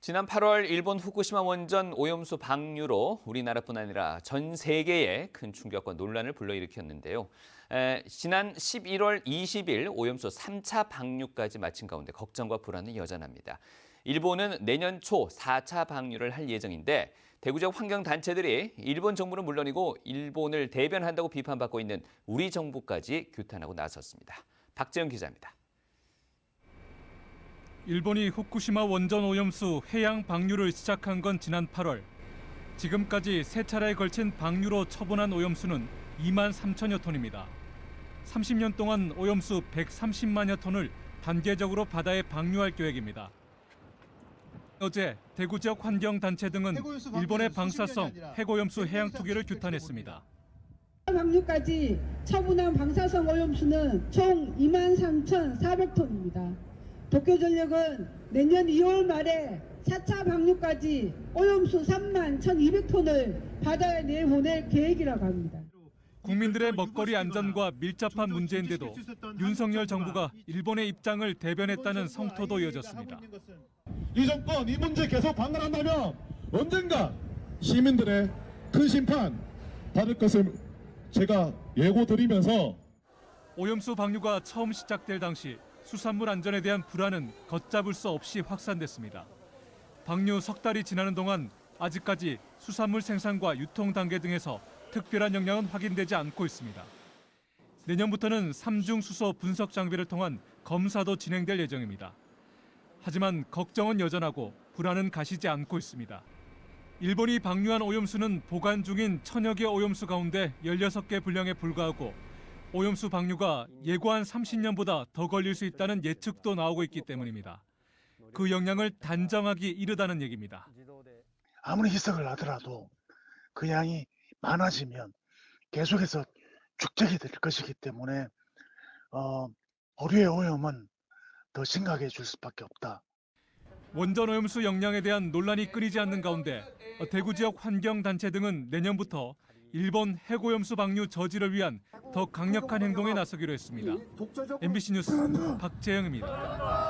지난 8월 일본 후쿠시마 원전 오염수 방류로 우리나라뿐 아니라 전 세계에 큰 충격과 논란을 불러일으켰는데요. 지난 11월 20일 오염수 3차 방류까지 마친 가운데 걱정과 불안은 여전합니다. 일본은 내년 초 4차 방류를 할 예정인데 대구 지역 환경단체들이 일본 정부는 물론이고 일본을 대변한다고 비판받고 있는 우리 정부까지 규탄하고 나섰습니다. 박재영 기자입니다. 일본이 후쿠시마 원전 오염수 해양 방류를 시작한 건 지난 8월. 지금까지 세 차례에 걸친 방류로 처분한 오염수는 2만 3천여 톤입니다. 30년 동안 오염수 130만여 톤을 단계적으로 바다에 방류할 계획입니다. 어제 대구 지역 환경단체 등은 일본의 방사성 핵오염수 해양 투기를 규탄했습니다. 방류까지 처분한 방사성 오염수는 총 23,400톤입니다. 도쿄전력은 내년 2월 말에 4차 방류까지 오염수 3만 1,200톤을 바다에 내보낼 계획이라고 합니다. 국민들의 먹거리 안전과 밀접한 문제인데도 윤석열 정부가 일본의 입장을 대변했다는 성토도 이어졌습니다. 이 정권 이 문제 계속 방관한다면 언젠가 시민들의 큰 심판 받을 것을 제가 예고드리면서 오염수 방류가 처음 시작될 당시 수산물 안전에 대한 불안은 걷잡을 수 없이 확산됐습니다. 방류 석 달이 지나는 동안 아직까지 수산물 생산과 유통 단계 등에서 특별한 영향은 확인되지 않고 있습니다. 내년부터는 삼중 수소 분석 장비를 통한 검사도 진행될 예정입니다. 하지만 걱정은 여전하고 불안은 가시지 않고 있습니다. 일본이 방류한 오염수는 보관 중인 천여 개 오염수 가운데 16개 분량에 불과하고 오염수 방류가 예고한 30년보다 더 걸릴 수 있다는 예측도 나오고 있기 때문입니다. 그 영향을 단정하기 이르다는 얘기입니다. 아무리 희석을 하더라도 그 양이 많아지면 계속해서 축적이 될 것이기 때문에 보류의 오염은 더 심각해질 수밖에 없다. 원전 오염수 영향에 대한 논란이 끊이지 않는 가운데 대구 지역 환경단체 등은 내년부터 일본 핵오염수 방류 저지를 위한 더 강력한 행동에 나서기로 했습니다. MBC 뉴스 박재영입니다.